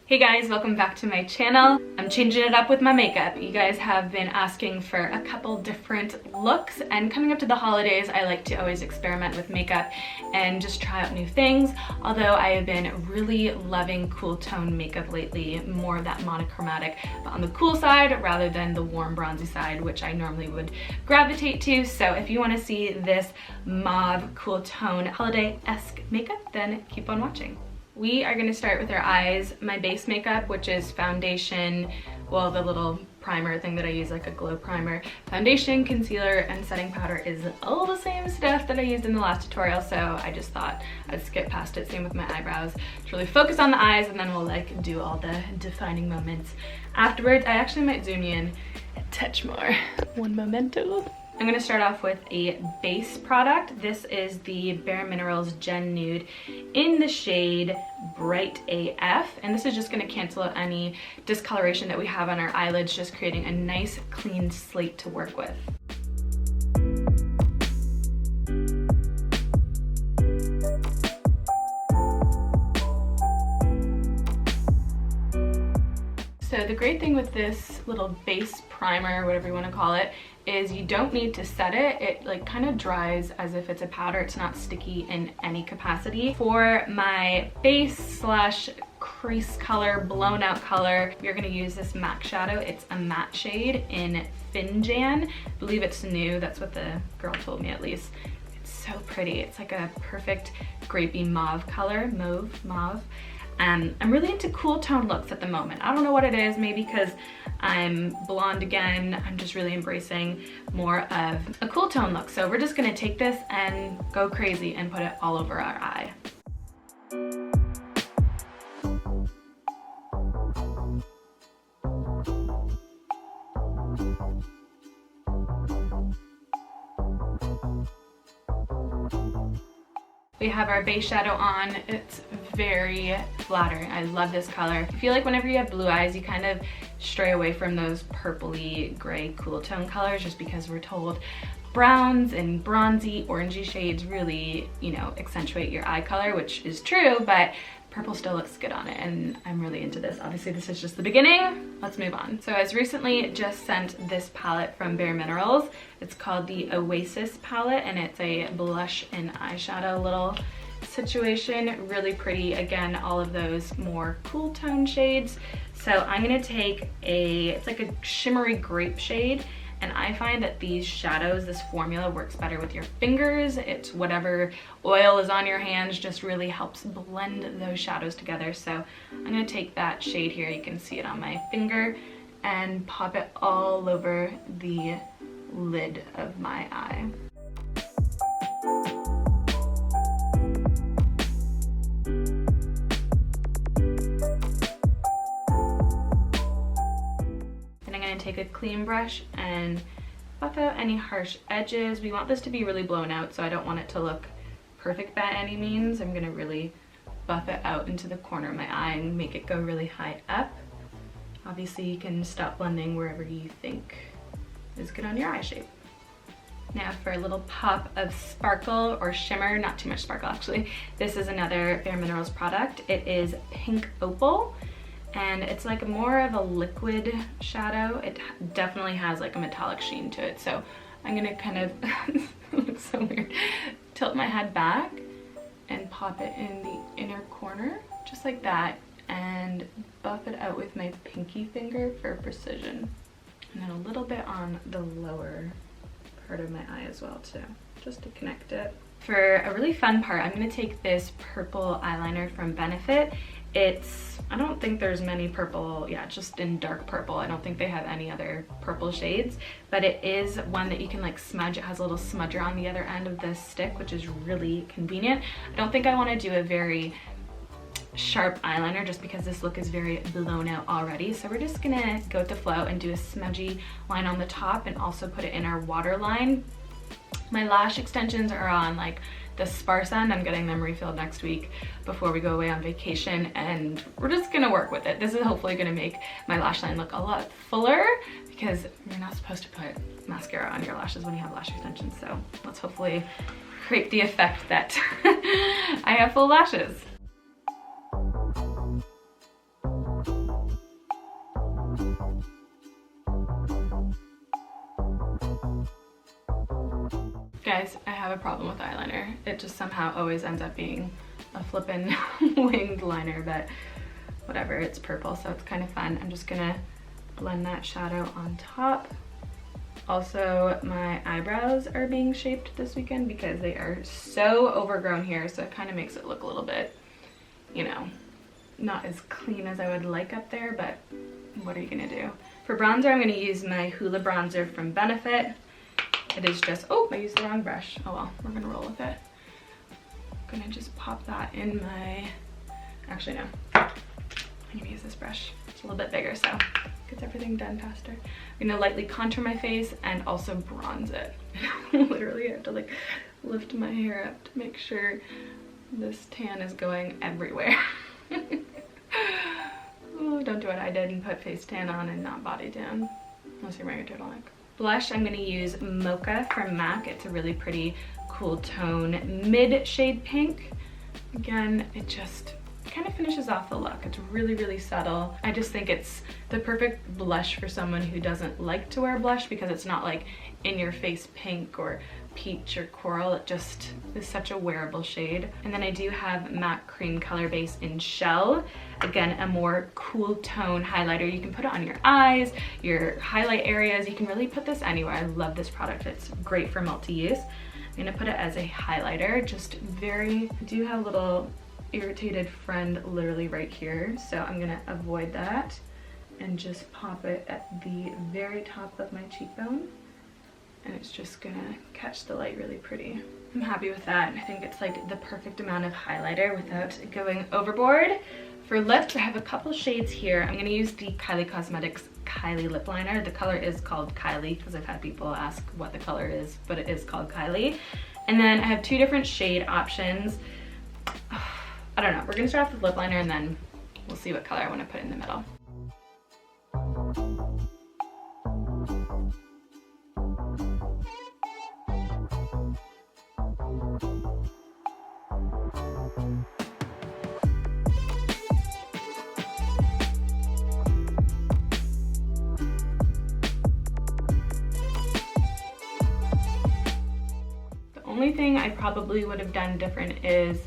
Hey guys, welcome back to my channel. I'm changing it up with my makeup. You guys have been asking for a couple different looks, and coming up to the holidays, I like to always experiment with makeup and just try out new things. Although I have been really loving cool tone makeup lately, more of that monochromatic, but on the cool side rather than the warm bronzy side, which I normally would gravitate to. So if you want to see this mauve cool tone holiday-esque makeup, then keep on watching. We are going to start with our eyes. My base makeup, which is foundation, well, the little primer thing that I use, like a glow primer. Foundation, concealer, and setting powder is all the same stuff that I used in the last tutorial, so I just thought I'd skip past it. Same with my eyebrows. To really focus on the eyes, and then we'll like do all the defining moments afterwards. I actually might zoom you in a touch more. One momento. I'm going to start off with a base product. This is the Bare Minerals Gen Nude in the shade Bright AF, and this is just going to cancel out any discoloration that we have on our eyelids, just creating a nice clean slate to work with. So the great thing with this little base primer, whatever you want to call it, is you don't need to set it. It like kind of dries as if it's a powder. It's not sticky in any capacity. For my base slash crease color, blown out color, you're gonna use this MAC shadow. It's a matte shade in Finjan. I believe it's new. That's what the girl told me at least. It's so pretty. It's like a perfect grapey mauve color, mauve. I'm really into cool tone looks at the moment. I don't know what it is, maybe because I'm blonde again. I'm just really embracing more of a cool tone look. So we're just gonna take this and go crazy and put it all over our eye. We have our base shadow on. It's very flattering. I love this color. I feel like whenever you have blue eyes, you kind of stray away from those purpley gray cool tone colors just because we're told browns and bronzy, orangey shades really, you know, accentuate your eye color, which is true, but purple still looks good on it, and I'm really into this. Obviously, this is just the beginning. Let's move on. So I was recently just sent this palette from Bare Minerals. It's called the Oasis palette, and it's a blush and eyeshadow little situation. Really pretty. Again, all of those more cool tone shades. So I'm gonna take it's like a shimmery grape shade, and I find that these shadows, this formula works better with your fingers. It's whatever oil is on your hands just really helps blend those shadows together. So I'm gonna take that shade here, you can see it on my finger, and pop it all over the lid of my eye. Take a clean brush and buff out any harsh edges. We want this to be really blown out, so I don't want it to look perfect by any means. I'm gonna really buff it out into the corner of my eye and make it go really high up. Obviously, you can stop blending wherever you think is good on your eye shape. Now for a little pop of sparkle or shimmer, not too much sparkle actually. This is another Bare Minerals product. It is Pink Opal, and it's like more of a liquid shadow. It definitely has like a metallic sheen to it. So I'm gonna kind of, it looks so weird, tilt my head back and pop it in the inner corner, just like that, and buff it out with my pinky finger for precision. And then a little bit on the lower part of my eye as well too, just to connect it. For a really fun part, I'm gonna take this purple eyeliner from Benefit. I don't think there's many purple, yeah, just in dark purple. I don't think they have any other purple shades, but it is one that you can like smudge. It has a little smudger on the other end of this stick, which is really convenient. I don't think I want to do a very sharp eyeliner just because this look is very blown out already. So we're just gonna go with the flow and do a smudgy line on the top and also put it in our waterline. My lash extensions are on like the sparse end. I'm getting them refilled next week before we go away on vacation, and we're just gonna work with it. This is hopefully gonna make my lash line look a lot fuller because you're not supposed to put mascara on your lashes when you have lash extensions. So let's hopefully create the effect that I have full lashes. Guys, I have a problem with eyeliner. It just somehow always ends up being a flippin' winged liner, but whatever, it's purple, so it's kind of fun. I'm just gonna blend that shadow on top. Also, my eyebrows are being shaped this weekend because they are so overgrown here, so it kind of makes it look a little bit, you know, not as clean as I would like up there, but what are you gonna do? For bronzer, I'm gonna use my Hoola Bronzer from Benefit. It is just, oh, I used the wrong brush. Oh well, we're gonna roll with it. I'm gonna just pop that in my, actually no, I'm gonna use this brush. It's a little bit bigger, so gets everything done faster. I'm gonna lightly contour my face and also bronze it. Literally, I have to like lift my hair up to make sure this tan is going everywhere. Oh, don't do what I did and put face tan on and not body tan, unless you're wearing a turtleneck. Blush, I'm gonna use Mocha from MAC. It's a really pretty cool tone, mid shade pink. Again, it just kind of finishes off the look. It's really, really subtle. I just think it's the perfect blush for someone who doesn't like to wear blush because it's not like in your face pink or peach or coral. It just is such a wearable shade. And then I do have MAC Cream Color Base in Shell. Again, a more cool tone highlighter. You can put it on your eyes, your highlight areas. You can really put this anywhere. I love this product. It's great for multi-use. I'm gonna put it as a highlighter, just very, I do have a little irritated friend literally right here, so I'm gonna avoid that and just pop it at the very top of my cheekbone, and it's just gonna catch the light really pretty. I'm happy with that. I think it's like the perfect amount of highlighter without going overboard. For lips, I have a couple shades here. I'm gonna use the Kylie Cosmetics Kylie lip liner. The color is called Kylie because I've had people ask what the color is, but it is called Kylie. And then I have two different shade options. I don't know, we're gonna start off with lip liner and then we'll see what color I wanna put in the middle. The only thing I probably would have done different is,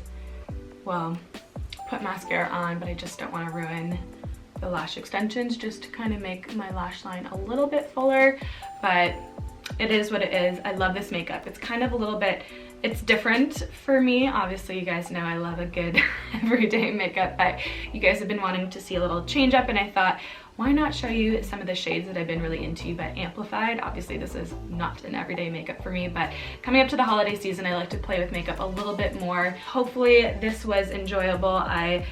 well, put mascara on, but I just don't want to ruin the lash extensions, just to kind of make my lash line a little bit fuller, but it is what it is. I love this makeup. It's kind of a little bit, it's different for me. Obviously, you guys know I love a good everyday makeup, but you guys have been wanting to see a little change up, and I thought, why not show you some of the shades that I've been really into but amplified. Obviously this is not an everyday makeup for me, but coming up to the holiday season, I like to play with makeup a little bit more. Hopefully this was enjoyable. I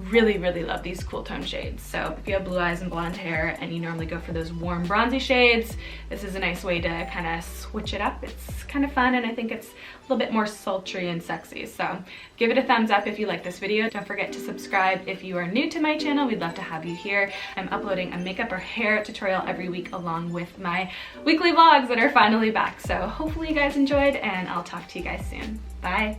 really, really love these cool tone shades. So if you have blue eyes and blonde hair and you normally go for those warm bronzy shades, this is a nice way to kind of switch it up. It's kind of fun, and I think it's a little bit more sultry and sexy. So give it a thumbs up if you like this video. Don't forget to subscribe if you are new to my channel. We'd love to have you here. I'm uploading a makeup or hair tutorial every week along with my weekly vlogs that are finally back. So hopefully you guys enjoyed, and I'll talk to you guys soon. Bye.